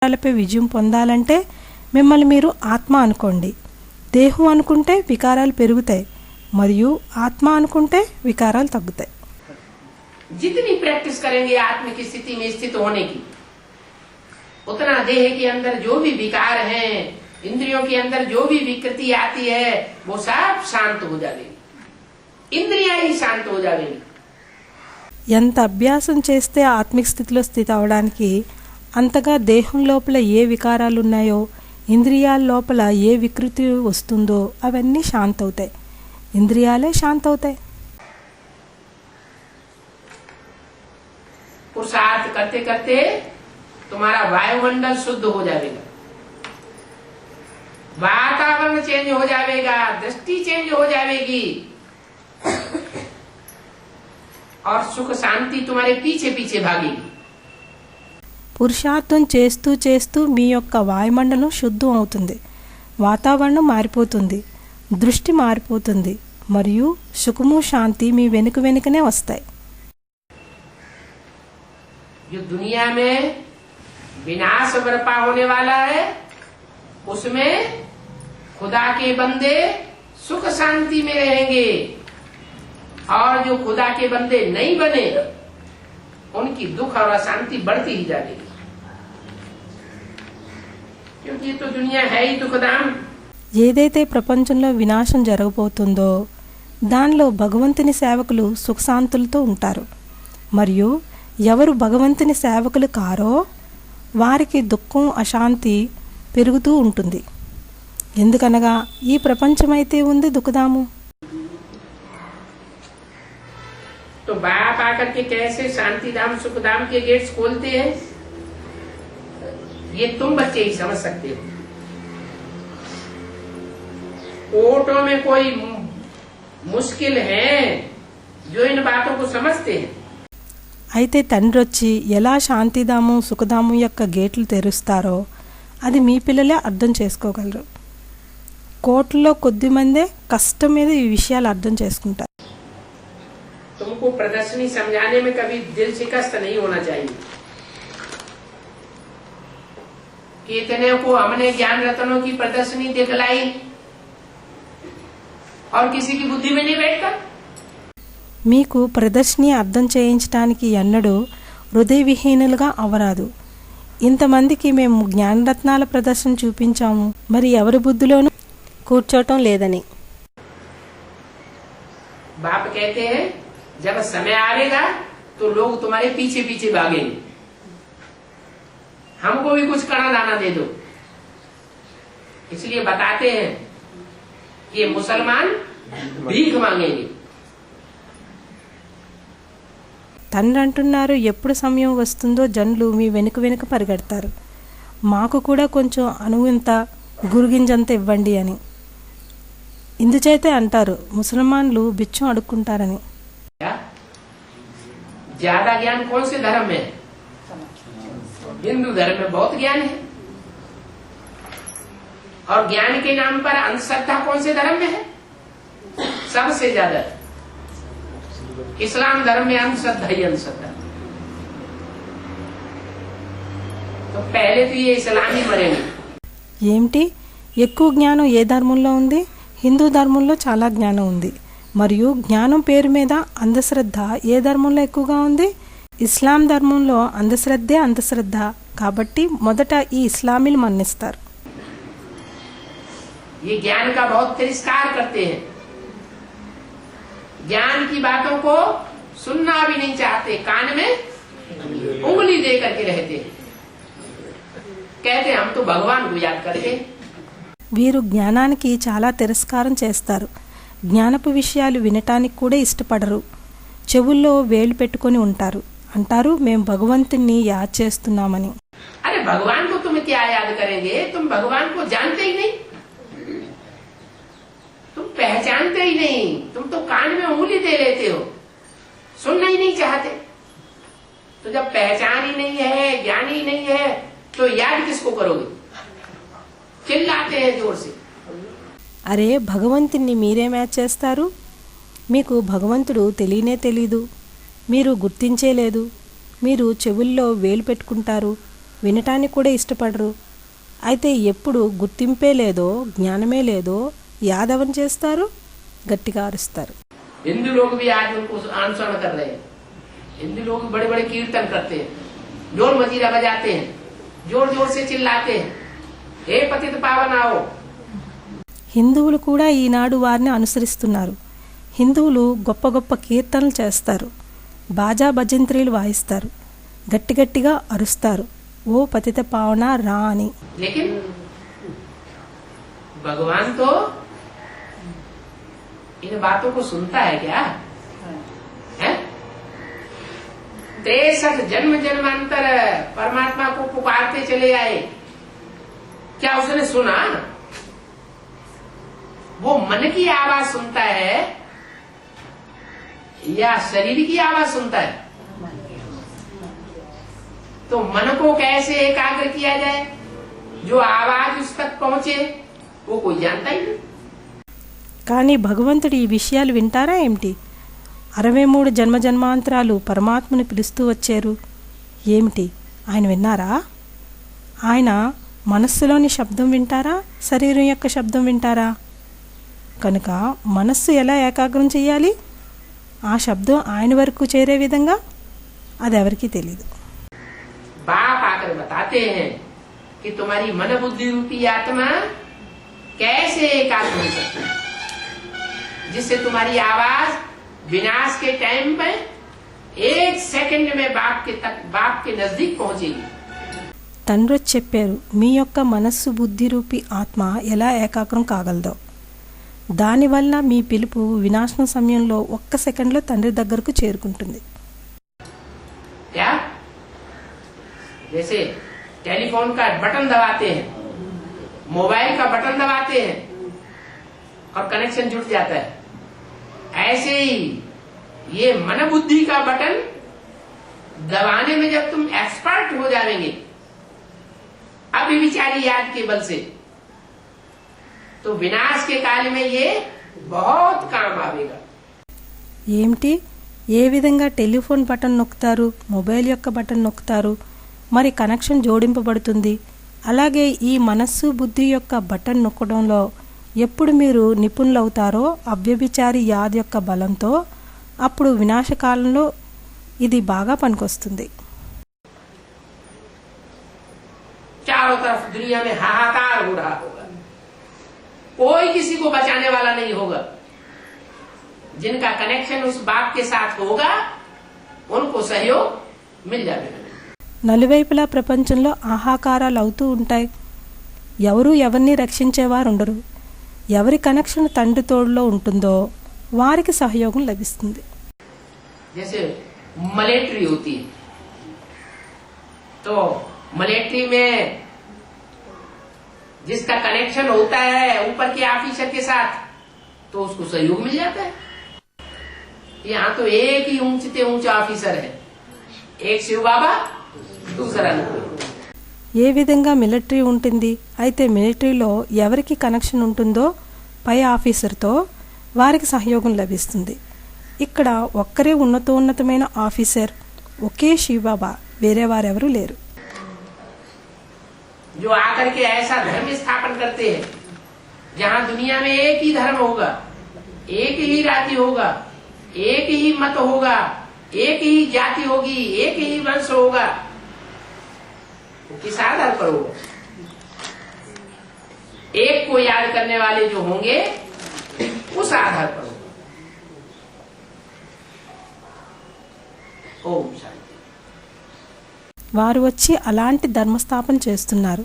వికారాలపై విజయం పొందాలంటే మిమ్మల్ని మీరు ఆత్మ అనుకోండి. దేహం అనుకుంటే వికారాలు పెరుగుతాయి మరియు ఆత్మ అనుకుంటే వికారాలు తగ్గుతాయి. जितनी प्रैक्टिस करेंगे आत्म की स्थिति में स्थित होने की, उतना देह के अंदर जो भी विकार हैं, इंद्रियों के अंदर जो भी विकृति आती है, वो सब शांत हो जाएगी. इंद्रियां ही शांत हो जाएगी. ఎంత అభ్యాసం చేస్తే ఆత్మిక స్థితిలో స్థితి అవడానికి అంతగా దేహం లోపల ఏ వికారాలు ఉన్నాయో, ఇంద్రియాల లోపల ఏ వికృతి వస్తుందో అవన్నీ శాంతవుతాయి. ఇంద్రియాలే శాంతవుతాయి. पुरुषार्थ करते करते तुम्हारा वायुमंडल शुद्ध हो जाएगा, वातावरण चेंज हो जाएगा, दृष्टि चेंज हो जाएगी और सुख शांति तुम्हारे पीछे पीछे भागेगी. పురుషార్థం చేస్తూ చేస్తూ మీ యొక్క వాయుమండలం శుద్ధం అవుతుంది, వాతావరణం మారిపోతుంది, దృష్టి మారిపోతుంది మరియు సుఖము శాంతి మీ వెనుక వెనుకనే వస్తాయి. जो दुनिया में विनाश बर्पा होने वाला है, उसमें खुदा के बंदे सुख शांति में रहेंगे और जो खुदा के बंदे नहीं बने उनकी दुख और अशांति बढ़ती ही जाएगी, क्योंकि ये तो दुनिया है ही दुखधाम. ఏదైతే ప్రపంచంలో వినాశం జరగబోతుందో దానిలో భగవంతుని సేవకులు సుఖశాంతులతో ఉంటారు మరియు ఎవరు భగవంతుని సేవకులు కారో వారికి దుఃఖం అశాంతి పెరుగుతూ ఉంటుంది. ఎందుకనగా ఈ ప్రపంచమైతే ఉంది దుఃఖధాము. तो बाप आकर के कैसे शांति धाम सुख धाम के गेट्स खोलते हैं, ये तुम बच्चे ही समझ सकते हो. कोर्टों में कोई मुश्किल है जो इन बातों को समझते हैं. అయితే తండ్రి వచ్చి ఎలా శాంతిధాము సుఖధాము యొక్క గేట్లు తెరుస్తారో అది మీ పిల్లలే అర్థం చేసుకోగలరు. కోర్టులో కొద్దిమందే కష్టం మీద ఈ విషయాలు అర్థం చేసుకుంటారు. तुमको प्रदर्शनी समझाने में कभी दिल शिकस्त नहीं होना चाहिए कि इतने को हमने ज्ञान रत्नों की प्रदर्शनी दिखलाई और किसी की बुद्धि में नहीं बैठता. మీకు ప్రదర్శని అర్థం చేయించడానికి ఎన్నడూ హృదయ విహీనులుగా అవరాదు. ఇంతమందికి మేము జ్ఞానరత్నాల ప్రదర్శన చూపించాము, మరి ఎవరి బుద్ధిలోనూ కూర్చోటం లేదని. बाप कहते हैं जब समय आएगा तो लोग तुम्हारे पीछे पीछे भागेंगे, हमको भी कुछ कड़ा दाना दे दो. इसलिए बताते हैं कि ये मुसलमान भीख मांगेंगे. తండ్రి అంటున్నారు, ఎప్పుడు సమయం వస్తుందో జనులు మీ వెనుక వెనుక పరిగెడతారు, మాకు కూడా కొంచెం అనువింత గురుగింజంత ఇవ్వండి అని. ఇందుచేతే అంటారు ముసల్మాన్లు బిచ్చం అడుక్కుంటారని. ज्यादा ज्ञान कौन से धर्म में? हिंदू धर्म में बहुत ज्ञान है. और ज्ञान के नाम पर अंधश्रद्धा कौन से धर्म में है? सबसे ज्यादा इस्लाम धर्म में अंधश्रद्धा ही अंधश्रद्धा. तो पहले तो ये इस्लामी मरेंगे. ఏమిటి ఎక్కువ జ్ఞానం ఏ ధర్మంలో ఉంది? హిందూ ధర్మంలో చాలా జ్ఞానం ఉంది మరియు జ్ఞానం పేరు మీద అంధశ్రద్ధ ఏ ధర్మంలో ఎక్కువగా ఉంది? ఇస్లాం ధర్మంలో అంధశ్రద్ధే అంధశ్రద్ధ. కాబట్టి మొదట ఈ ఇస్లామీలు మన్నిస్తారు. ये ज्ञान का बहुत तिरस्कार करते हैं, ज्ञान की बातों को सुनना भी नहीं चाहते, कान में उंगली दे करके रहते हैं, कहते हम तो भगवान को याद करते. వీరు జ్ఞానానికి చాలా తిరస్కారం చేస్తారు, జ్ఞానపు విషయాలు వినటానికి కూడా ఇష్టపడరు, చెవుల్లో వేలు పెట్టుకొని ఉంటారు, అంటారు మేము భగవంతుని యాద్ చేస్తున్నామని. अरे भगवान को तुम क्या याद करेंगे? तुम भगवान को जानते ही नहीं, तुम पहचानते ही नहीं, तुम तो कान में उंगली दे लेते हो, सुनना ही नहीं चाहते. तो जब पहचान ही नहीं है, ज्ञान ही नहीं है, तो याद किसको करोगे? चिल्लाते हैं जोर से. అరే భగవంతుని మీరే మ్యాచ్ చేస్తారు, మీకు భగవంతుడు తెలియనే తెలీదు, మీరు గుర్తించేలేదు, మీరు చెవుల్లో వేలు పెట్టుకుంటారు, వినటానికి కూడా ఇష్టపడరు. అయితే ఎప్పుడు గుర్తింపే లేదో జ్ఞానమే లేదో యాదవని చేస్తారు, గట్టిగా అరుస్తారు. हिंदू लोग भी आज उनको अनुसरण कर रहे हैं. हिंदू लोग बड़े बड़े कीर्तन करते हैं, ढोल मजीरा बजाते हैं, जोर जोर से चिल्लाते हैं, हे पतित पावन आओ. హిందువులు కూడా ఈనాడు వారిని అనుసరిస్తున్నారు. హిందువులు గొప్ప గొప్ప కీర్తనలు చేస్తారు, బాజా భజంత్రీలు వాయిస్తారు, గట్టి గట్టిగా అరుస్తారు, ఓ పతిత పావన రా అని. लेकिन भगवान तो इन बातों को सुनता है क्या? है? 63 जन्म जन्मांतर परमात्मा को पुकारते चले आए, क्या उसने सुना? वो मन की आवाज सुनता है या शरीर की आवाज सुनता है? तो मन को कैसे एकाग्र किया जाए, जो आवाज उस तक पहुंचे वो कोई जानता ही नहीं. కానీ భగవంతుడు ఈ విషయాలు వింటారా ఏమిటి? 63 జన్మ జన్మాంతరాలు పరమాత్మని పిలుస్తూ వచ్చారు. ఏమిటి ఆయన విన్నారా? ఆయన మనస్సులోని శబ్దం వింటారా, శరీరం యొక్క శబ్దం వింటారా? కనుక మనస్సు ఎలా ఏకాగ్రం చేయాలి, ఆ శబ్దం ఆయన వరకు చేరే విధంగా అది ఎవరికీ తెలియదు. बाप आकर बताते हैं कि तुम्हारी मन बुद्धि रूपी आत्मा कैसे एकाग्र हो सकती है, जिससे तुम्हारी आवाज विनाश के टाइम पे 1 सेकंड में बाप के नजदीक पहुंचेगी. తండ్రి వచ్చి చెప్పారు, మీ యొక్క మనస్సు బుద్ధి రూపీ ఆత్మ ఎలా ఏకాగ్రం కాగలదో, దానివల్ల మీ పిలుపు వినాశనం సమయంలో 1 సెకండ్లో తండ్రి దగ్గరకు చేరుకుంటుంది. क्या? जैसे टेलीफोन का बटन दबाते हैं, मोबाइल का बटन दबाते हैं और कनेक्शन जुट जाता है, ऐसे ही ये मन बुद्धि का बटन दबाने में जब तुम एक्सपर्ट हो जाएंगे अभिविचारी याद के बल से, तो विनाश के काल में ये बहुत काम आवेगा. ఏమిటి, ఏ విధంగా టెలిఫోన్ బటన్ నొక్కుతారు, మొబైల్ యొక్క బటన్ నొక్కుతారు, మరి కనెక్షన్ జోడింపబడుతుంది. అలాగే ఈ మనస్సు బుద్ధి యొక్క బటన్ నొక్కడంలో ఎప్పుడు మీరు నిపుణులవుతారో అవ్యభిచారి యాద్ యొక్క బలంతో, అప్పుడు వినాశకాలంలో ఇది బాగా పనికొస్తుంది. चारों तरफ दुनिया में हाहाकार हो रहा होगा, कोई किसी को बचाने वाला नहीं होगा. जिनका कनेक्शन उस बाप के साथ होगा उनको सहयोग मिल जाएगा. నలువైపులా ప్రపంచంలో ఆహాకారాలు అవుతూ ఉంటాయి. ఎవరు ఎవరిని రక్షించేవారు ఉండరు. ఎవరి కనెక్షన్ తండ్రి తోడులో ఉంటుందో వారికి సహయోగం లభిస్తుంది. जैसे मलेट्री होती है, तो मलेट्री में जिसका कनेक्शन होता है ऊपर के ऑफिसर के साथ, तो उसको सहयोग मिल जाता है. यहाँ तो एक ही ऊंचे ऊंचा ऑफिसर है, एक शिव बाबा, दूसरा नहीं. ఏ విధంగా మిలిటరీ ఉంటుంది, అయితే మిలిటరీలో ఎవరికి కనెక్షన్ ఉంటుందో పై ఆఫీసర్తో వారికి సహయోగం లభిస్తుంది. ఇక్కడ ఒక్కరే ఉన్నతోన్నతమైన ఆఫీసర్, ఒకే శివబాబా, వేరే వారెవరూ లేరు. जो आकर के ऐसा धर्म स्थापन करते हैं जहाँ दुनिया में एक ही धर्म होगा, एक ही राज्य होगा, एक ही मत होगा, एक ही जाति होगी, एक ही वंश होगा, वो किस आधार पर होगा? एक को याद करने वाले जो होंगे उस आधार पर होगा. ओम शांति. వారు వచ్చి అలాంటి ధర్మస్థాపన చేస్తున్నారు.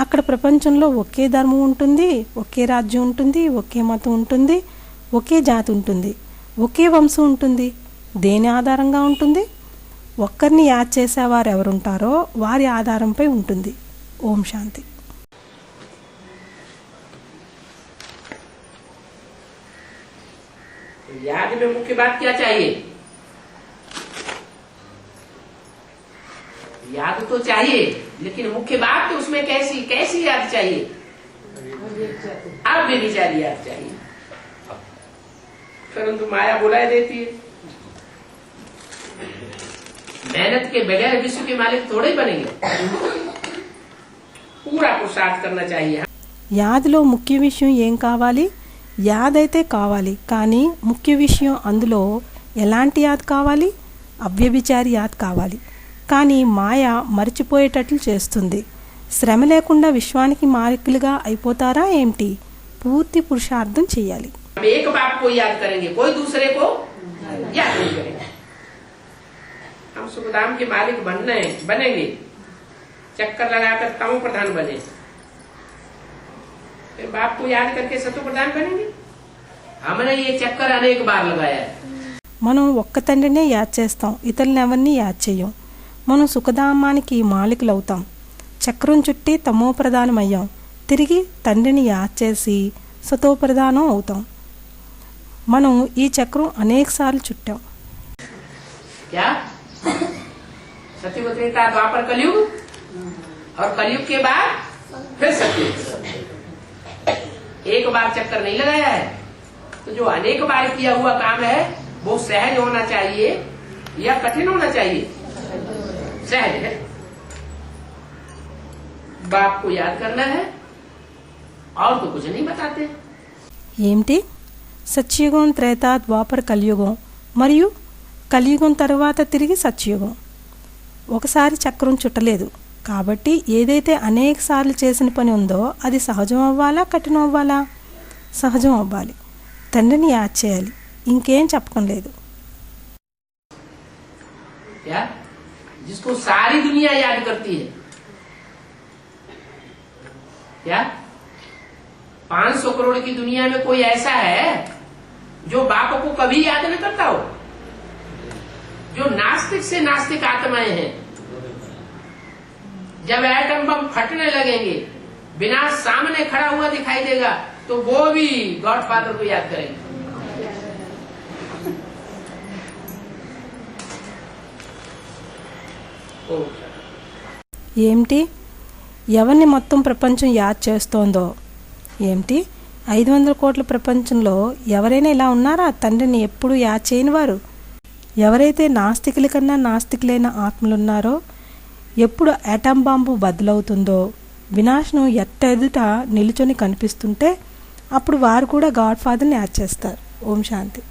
అక్కడ ప్రపంచంలో ఒకే ధర్మం ఉంటుంది, ఒకే రాజ్యం ఉంటుంది, ఒకే మతం ఉంటుంది, ఒకే జాతి ఉంటుంది, ఒకే వంశం ఉంటుంది. దేని ఆధారంగా ఉంటుంది? ఒక్కరిని యాద్ చేసేవారు ఎవరుంటారో వారి ఆధారంపై ఉంటుంది. ఓం శాంతి. याद में मुख्य बात क्या चाहिए? याद तो चाहिए, लेकिन मुख्य बात तो उसमें कैसी कैसी याद चाहिए? अब भी विचारी याद चाहिए, परंतु माया बुलाए देती है. मेहनत के बगैर विश्व के मालिक थोड़े ही बनेंगे। पूरा पुरुषार्थ करना चाहिए। యాద్లో ముఖ్య విషయం ఏం కావాలి? యాద్ అయితే కావాలి, కానీ ముఖ్య విషయం అందులో ఎలాంటి యాద్ కావాలి? అవ్యభిచారి యాద్ కావాలి. కానీ మాయ మర్చిపోయేటట్లు చేస్తుంది. శ్రమ లేకుండా విశ్వానికి మాలికులుగా అయిపోతారా ఏమిటి? పూర్తి పురుషార్థం చేయాలి. हम एक बाप को याद करेंगे, कोई दूसरे को याद नहीं करेंगे। हम सुखधाम के मालिक बनेंगे, चक्कर लगाकर तमो प्रधान बने, फिर बाप को याद करके सतो प्रधान बनेंगे। हमने ये चक्कर अनेक बार लगाया है। మనం ఒక్క తండ్రినే యాద్ చేస్తాం, ఇతరులను ఎవరిని యాద్ చేయం. మనం సుఖధామానికి మాలికులు అవుతాం. చక్రం చుట్టి తమో ప్రధానం అయ్యాం. తిరిగి తండ్రిని యాద్ చేసి సతో ప్రధానం అవుతాం. మనం ఈ చక్రం అనేక సార్లు చుట్టాం. क्या सत्ययुग त्रेता द्वापर कलयुग और कलयुग के बाद फिर सत्ययुग। एक बार चक्कर नहीं लगाया है, तो जो अनेक बार किया हुआ काम है वो सहज होना चाहिए या कठिन होना चाहिए? सहज है। बाप को याद करना है और तो कुछ नहीं बताते। ఏమిటి? సత్యయుగం, త్రేతా, ద్వాపర, కలియుగం మరియు కలియుగం తర్వాత తిరిగి సత్యయుగం. ఒకసారి చక్రం చుట్టలేదు కాబట్టి ఏదైతే అనేక సార్లు చేసిన పని ఉందో అది సహజం అవ్వాలా, కఠినం అవ్వాలా? సహజం అవ్వాలి. తండ్రిని యాద్ చేయాలి, ఇంకేం చెప్పడం లేదు. क्या जिसको सारी दुनिया याद करती है, क्या 500 करोड़ की दुनिया में कोई ऐसा है जो बाप को कभी याद न करता हो? जो नास्तिक से नास्तिक आत्माएं हैं, जब एटम बम फटने लगेंगे, विनाश सामने खड़ा हुआ दिखाई देगा, तो वो भी गॉडफादर को याद करेंगे। ఏమిటి? ఎవరిని మొత్తం ప్రపంచం యాద్ చేస్తోందో? ఏమిటి? 500 కోట్ల ప్రపంచంలో ఎవరైనా ఇలా ఉన్నారా? తండ్రిని ఎప్పుడూ యాద్ చేయని వారు? ఎవరైతే నాస్తికుల కన్నా నాస్తికులైన ఆత్మలున్నారో, ఎప్పుడు యాటమ్ బాంబు బదులవుతుందో, వినాశనం ఎదుట నిలుచొని కనిపిస్తుంటే అప్పుడు వారు కూడా గాడ్ ఫాదర్ని యాద్ చేస్తారు. ఓం శాంతి.